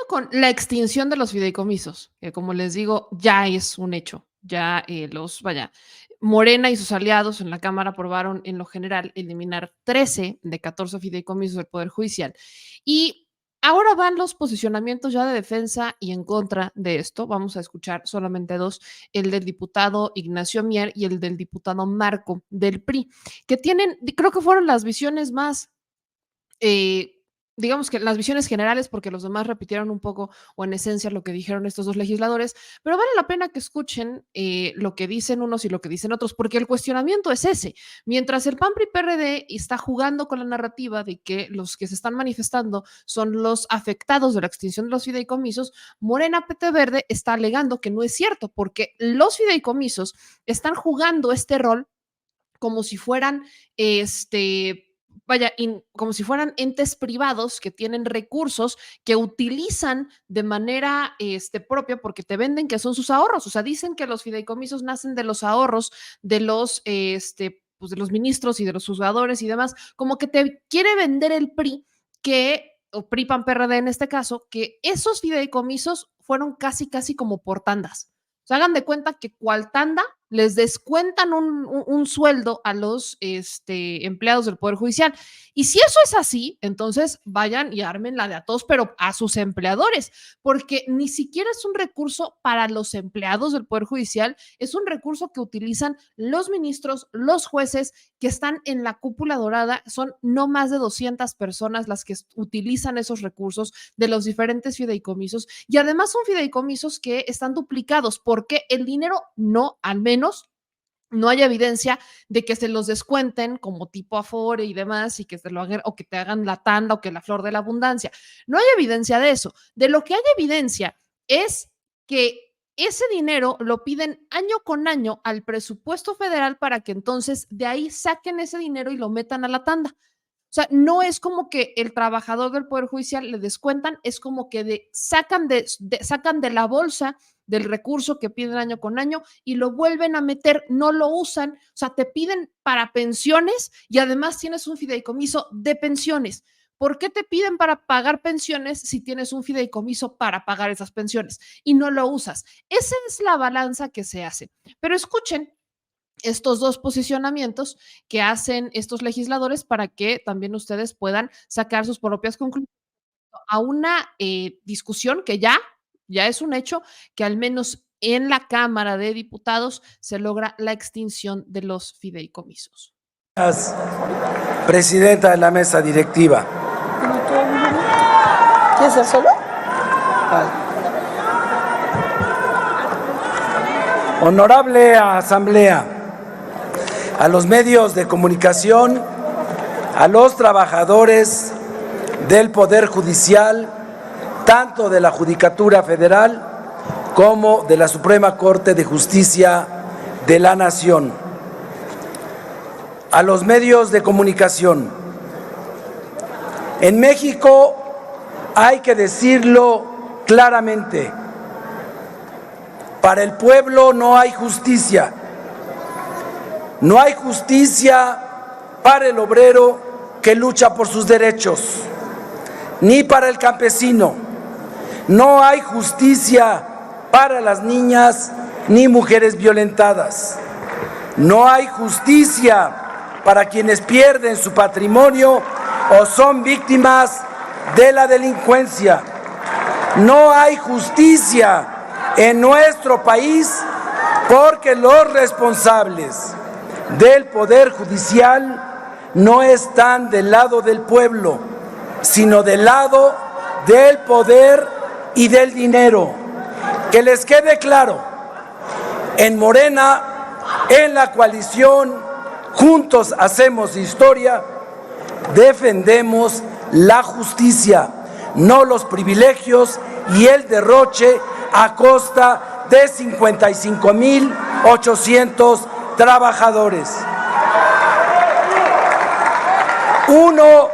con la extinción de los fideicomisos, que como les digo, ya es un hecho. Ya Morena y sus aliados en la Cámara aprobaron en lo general eliminar 13 de 14 fideicomisos del Poder Judicial. Y ahora van los posicionamientos ya de defensa y en contra de esto. Vamos a escuchar solamente dos, el del diputado Ignacio Mier y el del diputado Marco del PRI, que tienen, creo que fueron las visiones más eh, digamos que las visiones generales, porque los demás repitieron un poco o en esencia lo que dijeron estos dos legisladores, pero vale la pena que escuchen lo que dicen unos y lo que dicen otros, porque el cuestionamiento es ese. Mientras el PAN PRI PRD está jugando con la narrativa de que los que se están manifestando son los afectados de la extinción de los fideicomisos, Morena PT Verde está alegando que no es cierto, porque los fideicomisos están jugando este rol como si fueran como si fueran entes privados que tienen recursos que utilizan de manera propia porque te venden que son sus ahorros. O sea, dicen que los fideicomisos nacen de los ahorros de los, pues de los ministros y de los juzgadores y demás. Como que te quiere vender el PRI o PRI PAN PRD en este caso, que esos fideicomisos fueron casi, casi como por tandas. O sea, hagan de cuenta que cual tanda les descuentan un sueldo a los empleados del Poder Judicial. Y si eso es así, entonces vayan y armen la de a todos, pero a sus empleadores, porque ni siquiera es un recurso para los empleados del Poder Judicial, es un recurso que utilizan los ministros, los jueces que están en la cúpula dorada. Son no más de 200 personas las que utilizan esos recursos de los diferentes fideicomisos, y además son fideicomisos que están duplicados porque el dinero no, al menos no hay evidencia de que se los descuenten como tipo Afore y demás, y que se lo hagan o que te hagan la tanda o que la flor de la abundancia. No hay evidencia de eso. De lo que hay evidencia es que ese dinero lo piden año con año al presupuesto federal para que entonces de ahí saquen ese dinero y lo metan a la tanda. O sea, no es como que el trabajador del Poder Judicial le descuentan, es como que sacan de la bolsa del recurso que piden año con año y lo vuelven a meter, no lo usan. O sea, te piden para pensiones y además tienes un fideicomiso de pensiones. ¿Por qué te piden para pagar pensiones si tienes un fideicomiso para pagar esas pensiones y no lo usas? Esa es la balanza que se hace. Pero escuchen estos dos posicionamientos que hacen estos legisladores para que también ustedes puedan sacar sus propias conclusiones a una discusión que ya es un hecho, que al menos en la Cámara de Diputados se logra la extinción de los fideicomisos. Presidenta de la mesa directiva. ¿Quieres ser solo? Honorable Asamblea, a los medios de comunicación, a los trabajadores del Poder Judicial, tanto de la Judicatura Federal como de la Suprema Corte de Justicia de la Nación. A los medios de comunicación. En México hay que decirlo claramente, para el pueblo no hay justicia. No hay justicia para el obrero que lucha por sus derechos, ni para el campesino. No hay justicia para las niñas ni mujeres violentadas. No hay justicia para quienes pierden su patrimonio o son víctimas de la delincuencia. No hay justicia en nuestro país porque los responsables del Poder Judicial no están del lado del pueblo, sino del lado del poder y del dinero. Que les quede claro, en Morena, en la coalición Juntos Hacemos Historia, defendemos la justicia, no los privilegios y el derroche a costa de 55,800 trabajadores. Uno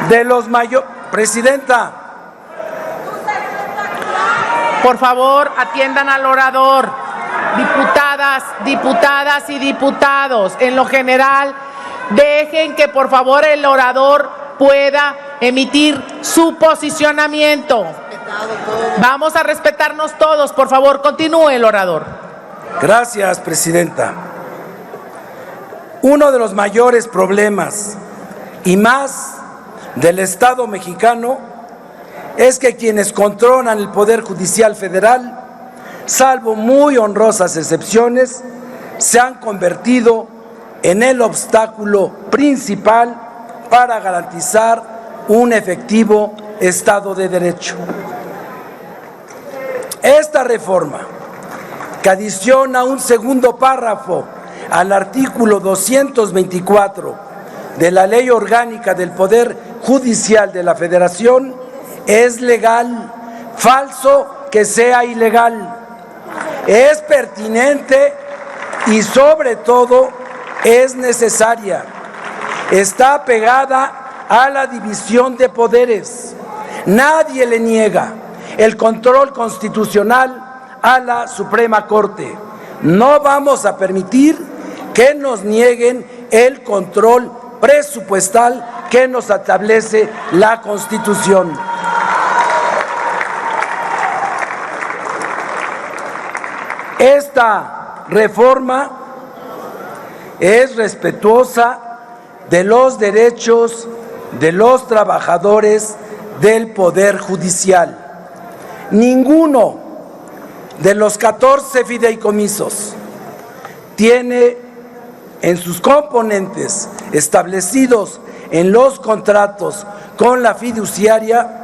de los mayores... Presidenta. Por favor, atiendan al orador. Diputadas y diputados, en lo general, dejen que por favor el orador pueda emitir su posicionamiento. Vamos a respetarnos todos, por favor, continúe el orador. Gracias, presidenta. Uno de los mayores problemas y más del Estado mexicano es que quienes controlan el Poder Judicial Federal, salvo muy honrosas excepciones, se han convertido en el obstáculo principal para garantizar un efectivo Estado de Derecho. Esta reforma, que adiciona un segundo párrafo al artículo 224 de la Ley Orgánica del Poder Judicial de la Federación, es legal, falso que sea ilegal, es pertinente y sobre todo es necesaria. Está apegada a la división de poderes. Nadie le niega el control constitucional a la Suprema Corte. No vamos a permitir que nos nieguen el control presupuestal que nos establece la Constitución. Esta reforma es respetuosa de los derechos de los trabajadores del Poder Judicial. Ninguno de los 14 fideicomisos tiene en sus componentes establecidos en los contratos con la fiduciaria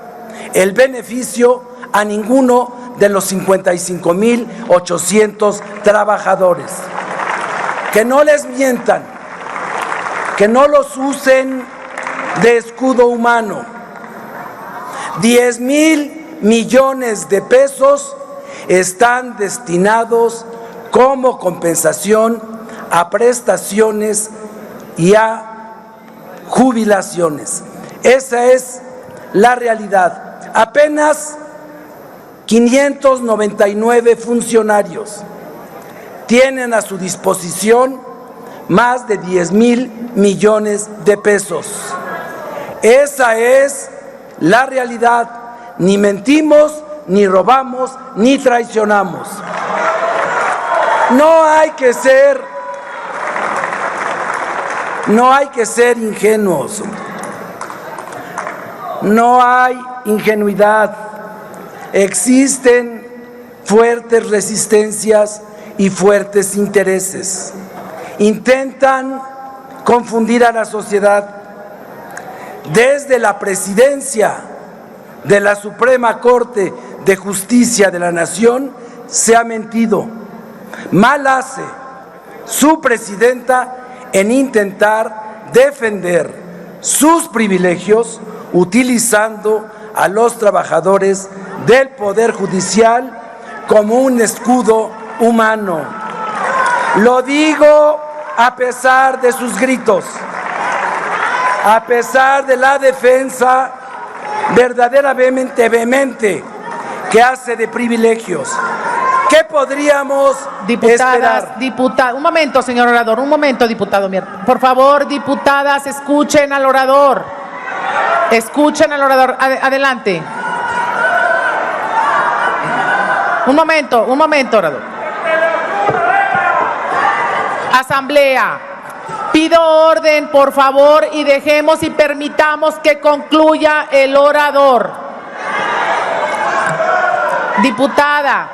el beneficio a ninguno de los 55,800 trabajadores. Que no les mientan, que no los usen de escudo humano. 10,000 millones de pesos están destinados como compensación a prestaciones y a jubilaciones. Esa es la realidad. Apenas 599 funcionarios tienen a su disposición más de 10,000 millones de pesos. Esa es la realidad. Ni mentimos, ni robamos, ni traicionamos. No hay que ser ingenuos. No hay ingenuidad. Existen fuertes resistencias y fuertes intereses. Intentan confundir a la sociedad. Desde la presidencia de la Suprema Corte de Justicia de la Nación se ha mentido. Mal hace su presidenta en intentar defender sus privilegios utilizando a los trabajadores del Poder Judicial como un escudo humano. Lo digo a pesar de sus gritos, a pesar de la defensa verdaderamente vehemente que hace de privilegios. ¿Qué podríamos esperar? Un momento, señor orador, un momento, diputado. Por favor, diputadas, escuchen al orador. Escuchen al orador. Adelante. Un momento, orador. Asamblea, pido orden, por favor, y dejemos y permitamos que concluya el orador. Diputada.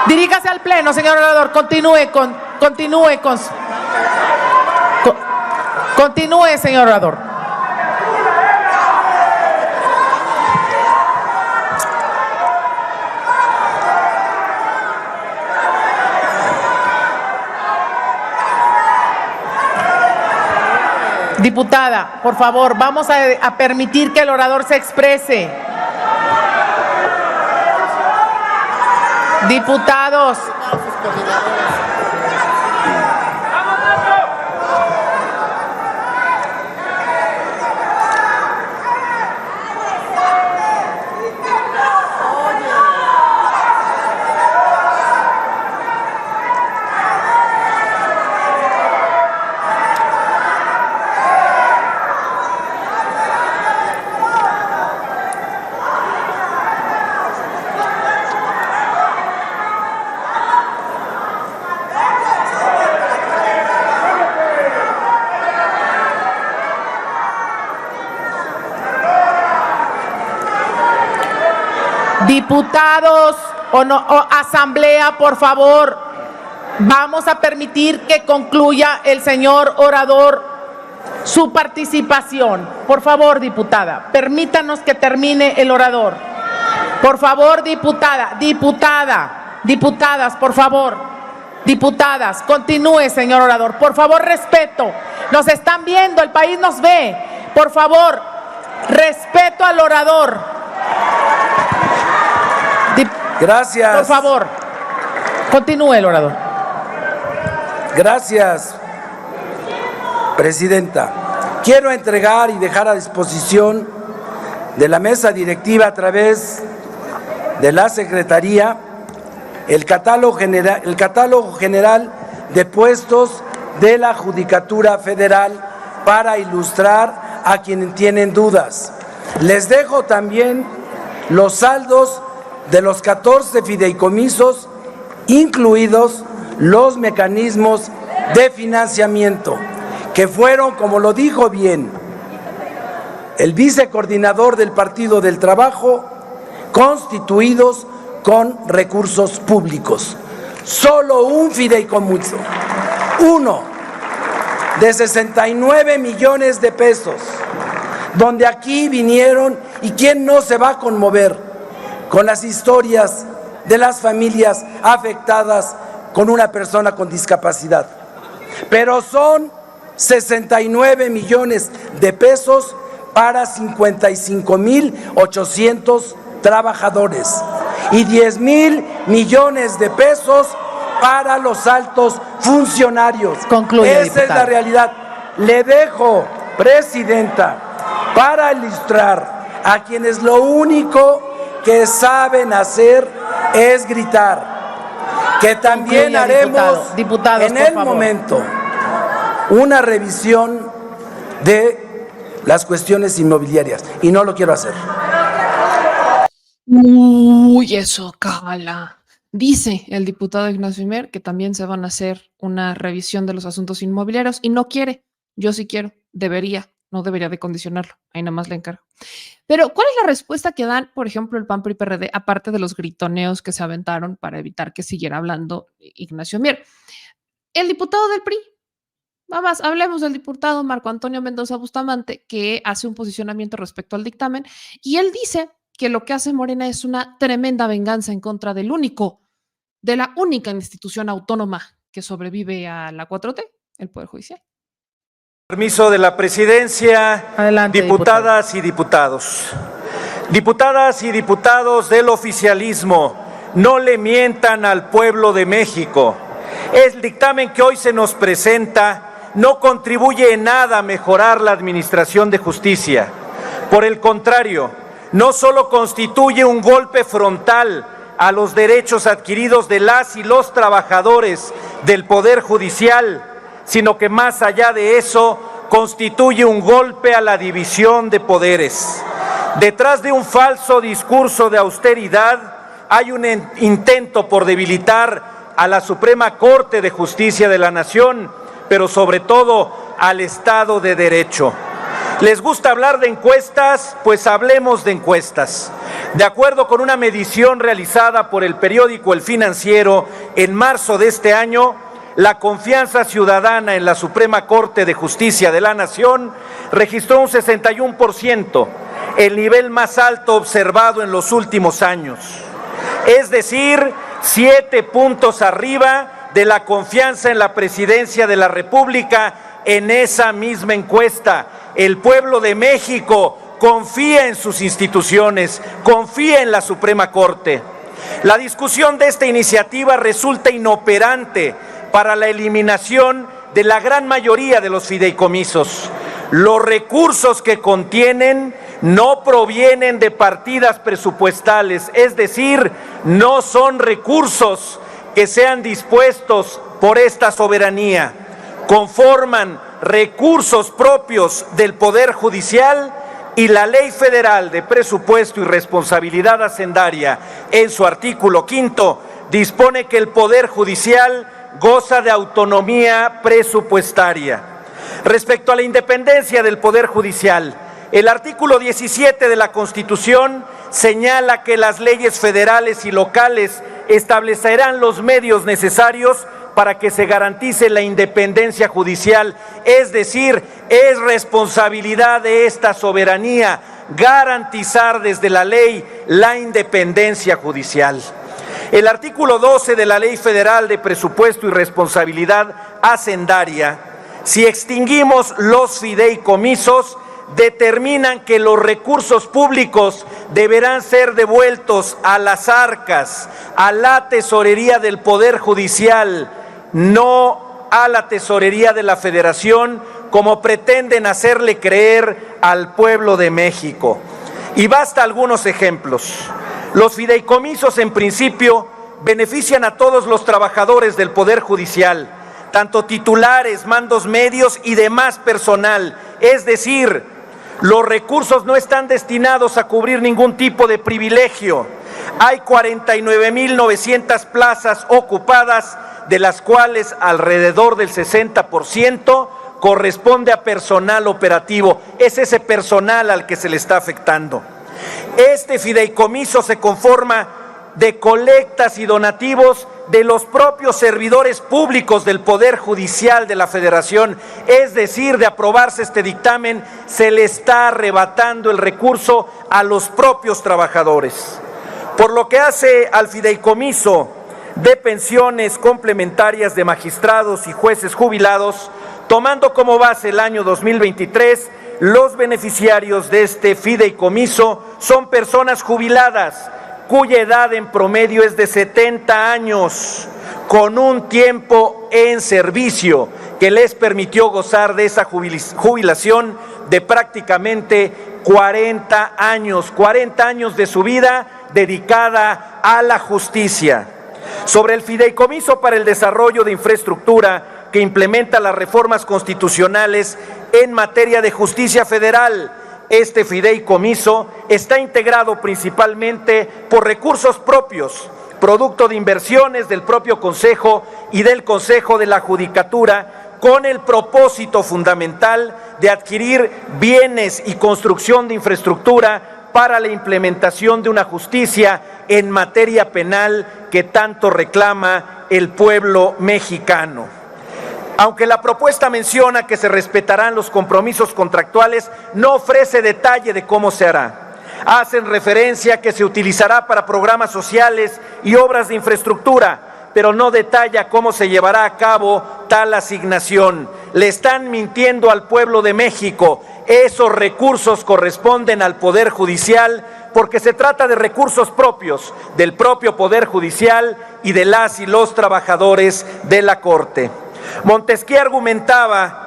Diríjase al pleno, señor orador. Continúe, señor orador. Diputada, por favor, vamos a permitir que el orador se exprese. Diputados. Diputados o asamblea, por favor, vamos a permitir que concluya el señor orador su participación. Por favor, diputada, permítanos que termine el orador. Por favor, diputadas, por favor. Diputadas, continúe, señor orador. Por favor, respeto. Nos están viendo, el país nos ve. Por favor, respeto al orador. Gracias. Por favor, continúe el orador. Gracias, presidenta. Quiero entregar y dejar a disposición de la mesa directiva a través de la Secretaría el catálogo general de puestos de la Judicatura Federal para ilustrar a quienes tienen dudas. Les dejo también los saldos de los 14 fideicomisos, incluidos los mecanismos de financiamiento, que fueron, como lo dijo bien el vicecoordinador del Partido del Trabajo, constituidos con recursos públicos. Solo un fideicomiso, uno, de 69 millones de pesos, donde aquí vinieron, y quién no se va a conmover con las historias de las familias afectadas con una persona con discapacidad. Pero son 69 millones de pesos para 55,800 trabajadores y 10,000 millones de pesos para los altos funcionarios. Concluye, Esa es la realidad. Le dejo, presidenta, para ilustrar a quienes lo único que saben hacer es gritar, que también Concluya, haremos diputados, en el momento una revisión de las cuestiones inmobiliarias, y no lo quiero hacer. Uy, eso cala. Dice el diputado Ignacio Mier que también se van a hacer una revisión de los asuntos inmobiliarios y no quiere. Yo sí quiero, no debería de condicionarlo. Ahí nada más le encargo. Pero, ¿cuál es la respuesta que dan, por ejemplo, el PAN, PRI, PRD, aparte de los gritoneos que se aventaron para evitar que siguiera hablando Ignacio Mier? El diputado del PRI, vamos, hablemos del diputado Marco Antonio Mendoza Bustamante, que hace un posicionamiento respecto al dictamen, y él dice que lo que hace Morena es una tremenda venganza en contra de la única institución autónoma que sobrevive a la 4T, el Poder Judicial. Permiso de la presidencia. Adelante, diputadas y diputados. Diputadas y diputados del oficialismo, no le mientan al pueblo de México. El dictamen que hoy se nos presenta no contribuye en nada a mejorar la administración de justicia. Por el contrario, no solo constituye un golpe frontal a los derechos adquiridos de las y los trabajadores del Poder Judicial, sino que más allá de eso constituye un golpe a la división de poderes. Detrás de un falso discurso de austeridad hay un intento por debilitar a la Suprema Corte de Justicia de la Nación, pero sobre todo al Estado de Derecho. ¿Les gusta hablar de encuestas? Pues hablemos de encuestas. De acuerdo con una medición realizada por el periódico El Financiero en marzo de este año, la confianza ciudadana en la Suprema Corte de Justicia de la Nación registró un 61%, el nivel más alto observado en los últimos años. Es decir, 7 puntos arriba de la confianza en la presidencia de la República en esa misma encuesta. El pueblo de México confía en sus instituciones, confía en la Suprema Corte. La discusión de esta iniciativa resulta inoperante para la eliminación de la gran mayoría de los fideicomisos. Los recursos que contienen no provienen de partidas presupuestales, es decir, no son recursos que sean dispuestos por esta soberanía. Conforman recursos propios del Poder Judicial y la Ley Federal de Presupuesto y Responsabilidad Hacendaria, en su artículo 5, dispone que el Poder Judicial goza de autonomía presupuestaria. Respecto a la independencia del Poder Judicial, El artículo 17 de la Constitución señala que las leyes federales y locales establecerán los medios necesarios para que se garantice la independencia judicial, es decir, es responsabilidad de esta soberanía garantizar desde la ley la independencia judicial. El artículo 12 de la Ley Federal de Presupuesto y Responsabilidad Hacendaria, si extinguimos los fideicomisos, determinan que los recursos públicos deberán ser devueltos a las arcas, a la tesorería del Poder Judicial, no a la tesorería de la Federación, como pretenden hacerle creer al pueblo de México. Y basta algunos ejemplos. Los fideicomisos, en principio, benefician a todos los trabajadores del Poder Judicial, tanto titulares, mandos medios y demás personal, es decir, los recursos no están destinados a cubrir ningún tipo de privilegio. Hay 49,900 plazas ocupadas, de las cuales alrededor del 60% corresponde a personal operativo. Es ese personal al que se le está afectando. Este fideicomiso se conforma de colectas y donativos de los propios servidores públicos del Poder Judicial de la Federación, es decir, de aprobarse este dictamen, se le está arrebatando el recurso a los propios trabajadores. Por lo que hace al fideicomiso de pensiones complementarias de magistrados y jueces jubilados, tomando como base el año 2023, los beneficiarios de este fideicomiso son personas jubiladas, cuya edad en promedio es de 70 años, con un tiempo en servicio que les permitió gozar de esa jubilación de prácticamente 40 años de su vida dedicada a la justicia. Sobre el fideicomiso para el desarrollo de infraestructura que implementa las reformas constitucionales en materia de justicia federal, este fideicomiso está integrado principalmente por recursos propios, producto de inversiones del propio Consejo y del Consejo de la Judicatura, con el propósito fundamental de adquirir bienes y construcción de infraestructura para la implementación de una justicia en materia penal que tanto reclama el pueblo mexicano. Aunque la propuesta menciona que se respetarán los compromisos contractuales, no ofrece detalle de cómo se hará. Hacen referencia a que se utilizará para programas sociales y obras de infraestructura, pero no detalla cómo se llevará a cabo tal asignación. Le están mintiendo al pueblo de México. Esos recursos corresponden al Poder Judicial porque se trata de recursos propios del propio Poder Judicial y de las y los trabajadores de la Corte. Montesquieu argumentaba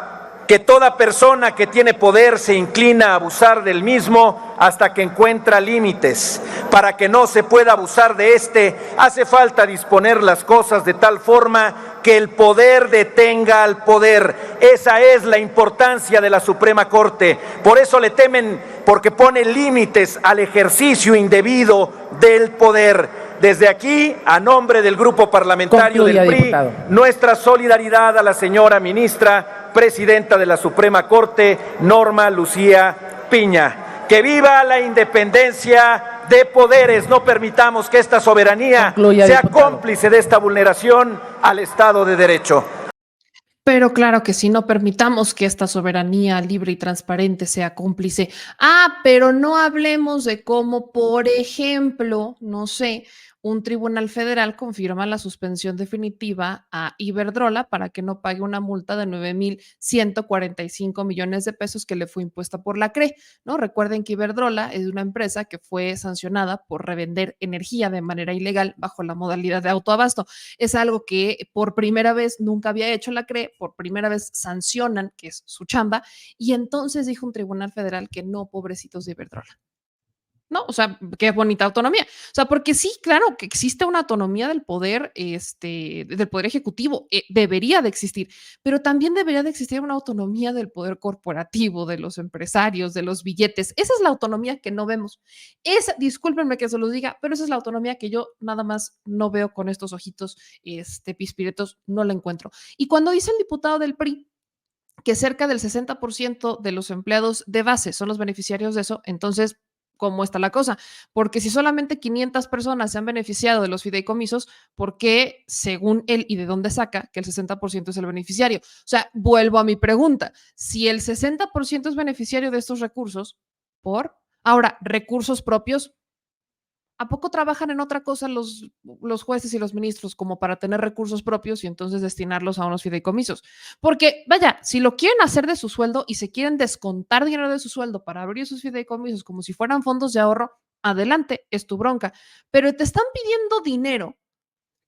que toda persona que tiene poder se inclina a abusar del mismo hasta que encuentra límites. Para que no se pueda abusar de este, hace falta disponer las cosas de tal forma que el poder detenga al poder. Esa es la importancia de la Suprema Corte. Por eso le temen, porque pone límites al ejercicio indebido del poder. Desde aquí, a nombre del Grupo Parlamentario del PRI, diputado, nuestra solidaridad a la señora ministra, presidenta de la Suprema Corte, Norma Lucía Piña. ¡Que viva la independencia de poderes! No permitamos que esta soberanía sea cómplice de esta vulneración al Estado de Derecho. Pero claro que sí, no permitamos que esta soberanía libre y transparente sea cómplice. Pero no hablemos de cómo, por ejemplo, no sé, un tribunal federal confirma la suspensión definitiva a Iberdrola para que no pague una multa de 9,145 millones de pesos que le fue impuesta por la CRE, ¿no? Recuerden que Iberdrola es una empresa que fue sancionada por revender energía de manera ilegal bajo la modalidad de autoabasto. Es algo que por primera vez nunca había hecho la CRE, por primera vez sancionan, que es su chamba, y entonces dijo un tribunal federal que no, pobrecitos de Iberdrola. ¿No? O sea, qué bonita autonomía. O sea, porque sí, claro que existe una autonomía del poder, del poder ejecutivo, debería de existir, pero también debería de existir una autonomía del poder corporativo, de los empresarios, de los billetes. Esa es la autonomía que no vemos. Discúlpenme que se los diga, pero esa es la autonomía que yo nada más no veo con estos ojitos, pispiretos, no la encuentro. Y cuando dice el diputado del PRI que cerca del 60% de los empleados de base son los beneficiarios de eso, entonces, ¿cómo está la cosa? Porque si solamente 500 personas se han beneficiado de los fideicomisos, ¿por qué, según él y de dónde saca, que el 60% es el beneficiario? O sea, vuelvo a mi pregunta. Si el 60% es beneficiario de estos recursos, ¿por? Ahora, recursos propios, ¿a poco trabajan en otra cosa los jueces y los ministros como para tener recursos propios y entonces destinarlos a unos fideicomisos? Porque, vaya, si lo quieren hacer de su sueldo y se quieren descontar dinero de su sueldo para abrir sus fideicomisos como si fueran fondos de ahorro, adelante, es tu bronca. Pero te están pidiendo dinero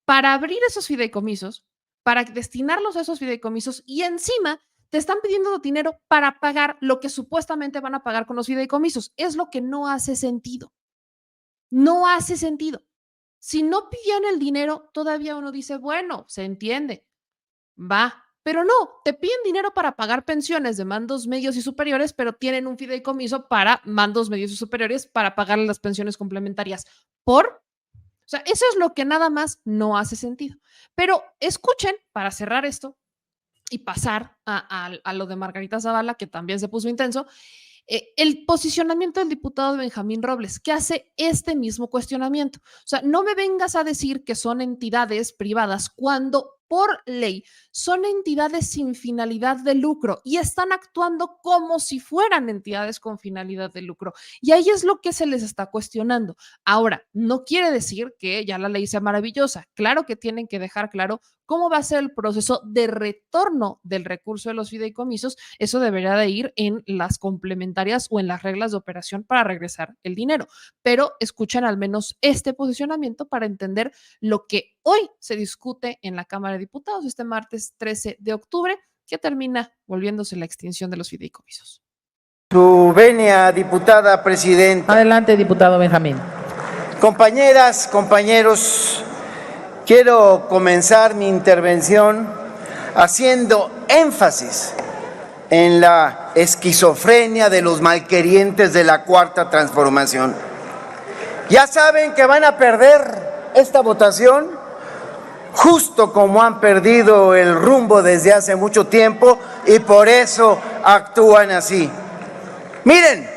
para abrir esos fideicomisos, para destinarlos a esos fideicomisos y encima te están pidiendo dinero para pagar lo que supuestamente van a pagar con los fideicomisos. Es lo que no hace sentido. No hace sentido. Si no pidieran el dinero, todavía uno dice, bueno, se entiende, va, pero no, te piden dinero para pagar pensiones de mandos medios y superiores, pero tienen un fideicomiso para mandos medios y superiores para pagarle las pensiones complementarias. ¿Por? O sea, eso es lo que nada más no hace sentido. Pero escuchen, para cerrar esto y pasar a lo de Margarita Zavala, que también se puso intenso, el posicionamiento del diputado Benjamín Robles, que hace este mismo cuestionamiento. O sea, no me vengas a decir que son entidades privadas cuando por ley son entidades sin finalidad de lucro y están actuando como si fueran entidades con finalidad de lucro. Y ahí es lo que se les está cuestionando. Ahora, no quiere decir que ya la ley sea maravillosa. Claro que tienen que dejar claro cómo va a ser el proceso de retorno del recurso de los fideicomisos. Eso debería de ir en las complementarias o en las reglas de operación para regresar el dinero. Pero escuchen al menos este posicionamiento para entender lo que hoy se discute en la Cámara de Diputados este martes 13 de octubre, que termina volviéndose la extinción de los fideicomisos. Su venia, diputada presidenta. Adelante, diputado Benjamín. Compañeras, compañeros, quiero comenzar mi intervención haciendo énfasis en la esquizofrenia de los malquerientes de la Cuarta Transformación. Ya saben que van a perder esta votación, justo como han perdido el rumbo desde hace mucho tiempo y por eso actúan así. Miren,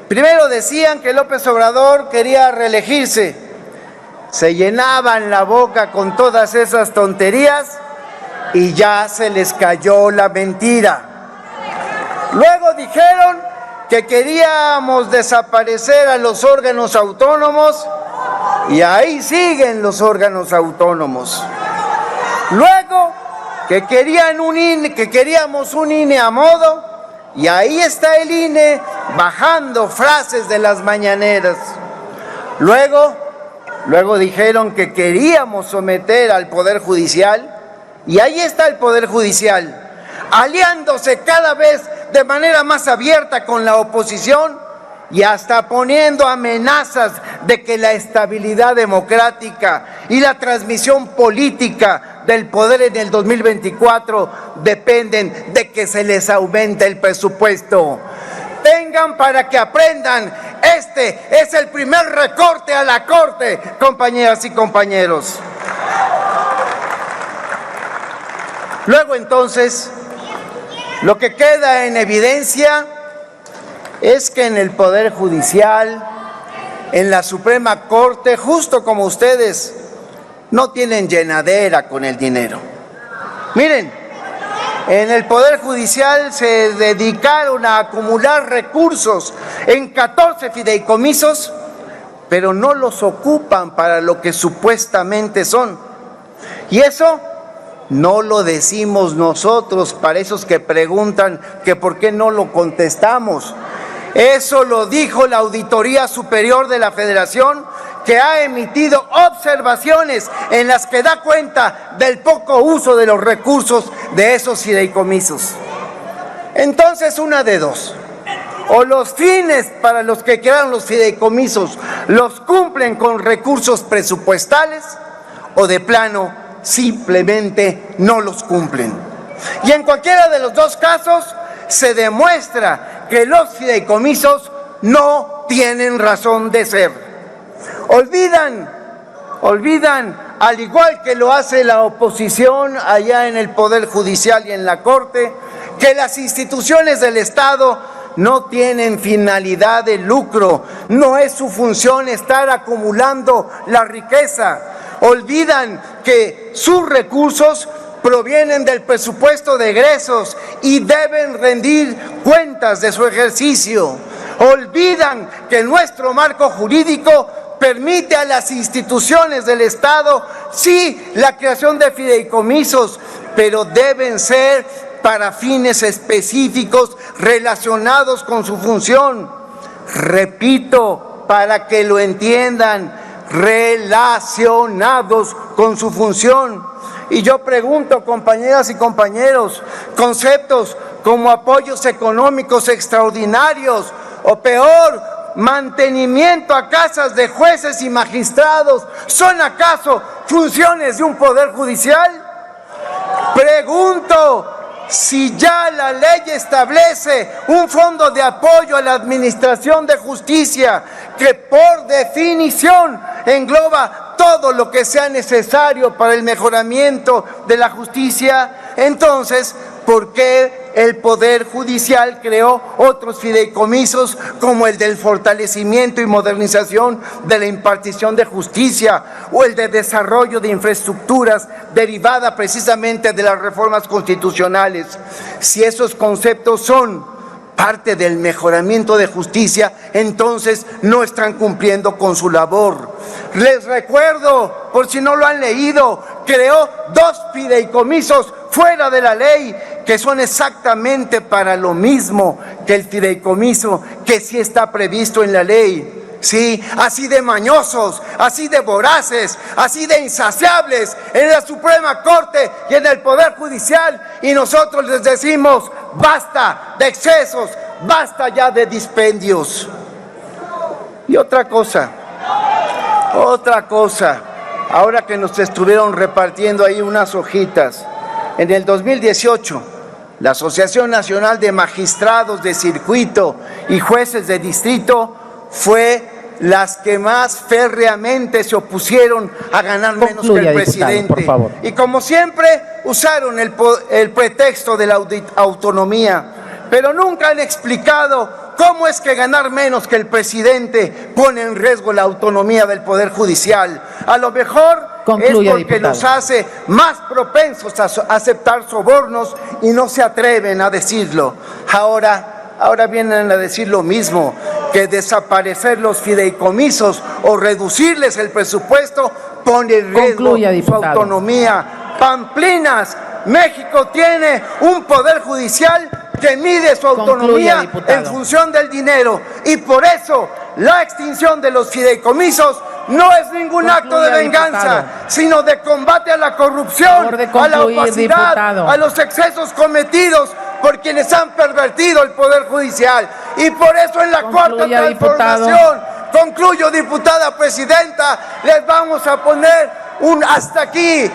primero decían que López Obrador quería reelegirse, se llenaban la boca con todas esas tonterías y ya se les cayó la mentira. Luego dijeron que queríamos desaparecer a los órganos autónomos y ahí siguen los órganos autónomos. Luego que querían un INE, que queríamos un INE a modo, y ahí está el INE bajando frases de las mañaneras. Luego dijeron que queríamos someter al Poder Judicial, y ahí está el Poder Judicial, aliándose cada vez de manera más abierta con la oposición y hasta poniendo amenazas de que la estabilidad democrática y la transmisión política del poder en el 2024 dependen de que se les aumente el presupuesto. Tengan para que aprendan, este es el primer recorte a la Corte, compañeras y compañeros. Luego entonces, lo que queda en evidencia es que en el Poder Judicial, en la Suprema Corte, justo como ustedes, no tienen llenadera con el dinero. Miren, en el Poder Judicial se dedicaron a acumular recursos en 14 fideicomisos, pero no los ocupan para lo que supuestamente son. Y eso no lo decimos nosotros, para esos que preguntan que por qué no lo contestamos. Eso lo dijo la Auditoría Superior de la Federación, que ha emitido observaciones en las que da cuenta del poco uso de los recursos de esos fideicomisos. Entonces, una de dos: o los fines para los que crearon los fideicomisos los cumplen con recursos presupuestales, o de plano simplemente no los cumplen. Y en cualquiera de los dos casos se demuestra que los fideicomisos no tienen razón de ser. Olvidan al igual que lo hace la oposición allá en el Poder Judicial y en la Corte, que las instituciones del Estado no tienen finalidad de lucro, no es su función estar acumulando la riqueza. Olvidan que sus recursos provienen del presupuesto de egresos y deben rendir cuentas de su ejercicio. Olvidan que nuestro marco jurídico permite a las instituciones del Estado, sí, la creación de fideicomisos, pero deben ser para fines específicos relacionados con su función. Repito, para que lo entiendan, relacionados con su función. Y yo pregunto, compañeras y compañeros, conceptos como apoyos económicos extraordinarios o peor, mantenimiento a casas de jueces y magistrados, ¿son acaso funciones de un poder judicial? Pregunto, si ya la ley establece un fondo de apoyo a la administración de justicia que por definición engloba todo lo que sea necesario para el mejoramiento de la justicia, entonces, ¿por qué el Poder Judicial creó otros fideicomisos como el del fortalecimiento y modernización de la impartición de justicia o el de desarrollo de infraestructuras derivada precisamente de las reformas constitucionales? Si esos conceptos son parte del mejoramiento de justicia, entonces no están cumpliendo con su labor. Les recuerdo, por si no lo han leído, creó 2 fideicomisos fuera de la ley que son exactamente para lo mismo que el fideicomiso que sí está previsto en la ley. Sí, así de mañosos, así de voraces, así de insaciables en la Suprema Corte y en el Poder Judicial, y nosotros les decimos basta de excesos, basta ya de dispendios. Y otra cosa, ahora que nos estuvieron repartiendo ahí unas hojitas, en el 2018, la Asociación Nacional de Magistrados de Circuito y Jueces de Distrito fue las que más férreamente se opusieron a ganar menos que el presidente. Diputado, por favor. Y como siempre, usaron el pretexto de la autonomía, pero nunca han explicado cómo es que ganar menos que el presidente pone en riesgo la autonomía del Poder Judicial. A lo mejor concluya, es porque diputado, los hace más propensos a aceptar sobornos y no se atreven a decirlo. Ahora vienen a decir lo mismo, que desaparecer los fideicomisos o reducirles el presupuesto pone en riesgo su autonomía. Pamplinas, México tiene un poder judicial que mide su autonomía en función del dinero, y por eso la extinción de los fideicomisos no es ningún acto de venganza, sino de combate a la corrupción, a la opacidad, a los excesos cometidos por quienes han pervertido el Poder Judicial. Y por eso en la Cuarta Transformación, concluyo, diputada presidenta, les vamos a poner un hasta aquí.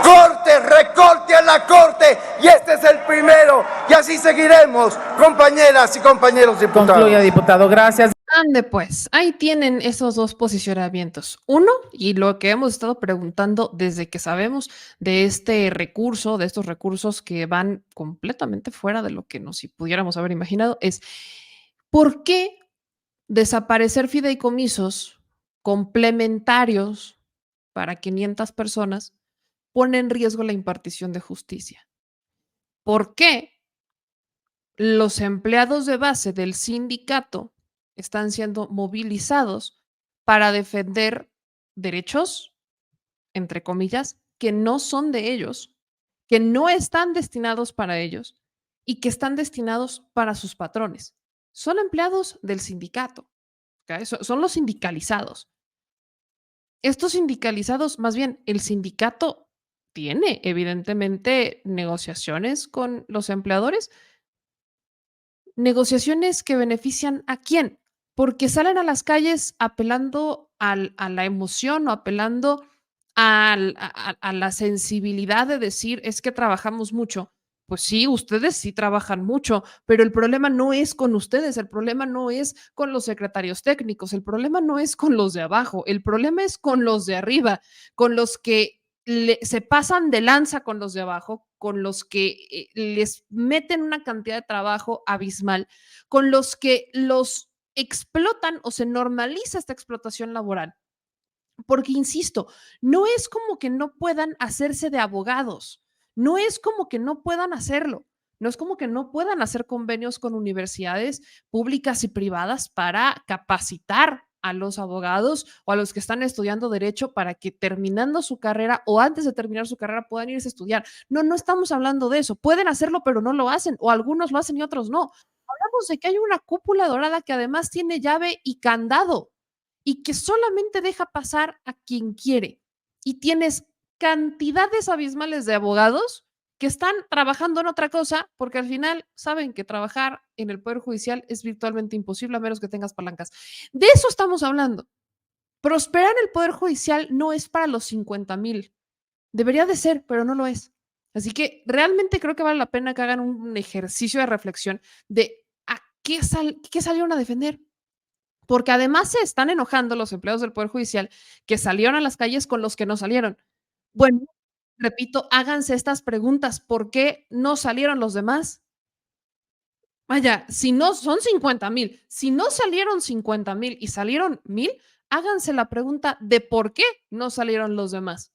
Corte, recorte a la Corte, y este es el primero, y así seguiremos, compañeras y compañeros diputados. Concluya, diputado, gracias. Ande pues, ahí tienen esos 2 posicionamientos. Uno, y lo que hemos estado preguntando desde que sabemos de este recurso, de estos recursos que van completamente fuera de lo que nos pudiéramos haber imaginado, es ¿por qué desaparecer fideicomisos complementarios para 500 personas pone en riesgo la impartición de justicia? ¿Por qué los empleados de base del sindicato están siendo movilizados para defender derechos, entre comillas, que no son de ellos, que no están destinados para ellos y que están destinados para sus patrones? Son empleados del sindicato, ¿okay? Son los sindicalizados. Estos sindicalizados, más bien, el sindicato tiene evidentemente negociaciones con los empleadores, negociaciones que benefician ¿a quién? Porque salen a las calles apelando a la emoción o apelando a la sensibilidad de decir es que trabajamos mucho, Pues sí, ustedes sí trabajan mucho, pero el problema no es con ustedes, el problema no es con los secretarios técnicos, el problema no es con los de abajo, el problema es con los de arriba, con los que se pasan de lanza con los de abajo, con los que les meten una cantidad de trabajo abismal, con los que los explotan o se normaliza esta explotación laboral. Porque, insisto, no es como que no puedan hacerse de abogados, no es como que no puedan hacerlo, no es como que no puedan hacer convenios con universidades públicas y privadas para capacitar a los abogados o a los que están estudiando derecho para que terminando su carrera o antes de terminar su carrera puedan irse a estudiar. No, no estamos hablando de eso. Pueden hacerlo, pero no lo hacen, o algunos lo hacen y otros no. Hablamos de que hay una cúpula dorada que además tiene llave y candado y que solamente deja pasar a quien quiere. Y tienes cantidades abismales de abogados que están trabajando en otra cosa porque al final saben que trabajar en el Poder Judicial es virtualmente imposible a menos que tengas palancas. De eso estamos hablando. Prosperar en el Poder Judicial no es para los 50,000. Debería de ser, pero no lo es. Así que realmente creo que vale la pena que hagan un ejercicio de reflexión de a qué salieron a defender. Porque además se están enojando los empleados del Poder Judicial que salieron a las calles con los que no salieron. Bueno, repito, háganse estas preguntas, ¿por qué no salieron los demás? Vaya, si no son 50,000, si no salieron 50,000 y salieron 1,000, háganse la pregunta de por qué no salieron los demás.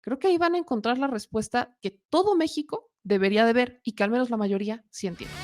Creo que ahí van a encontrar la respuesta que todo México debería de ver y que al menos la mayoría sí entiende.